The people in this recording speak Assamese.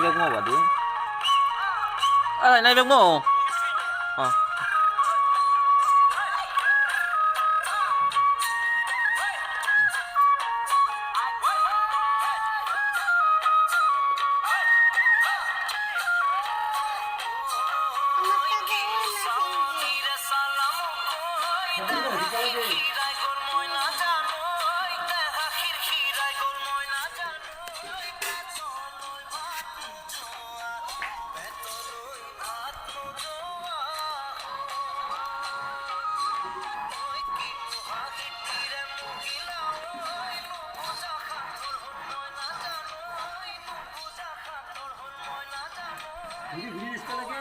bag mo ba di? Ay, naibag mo. Oh. 우리 리스트 하게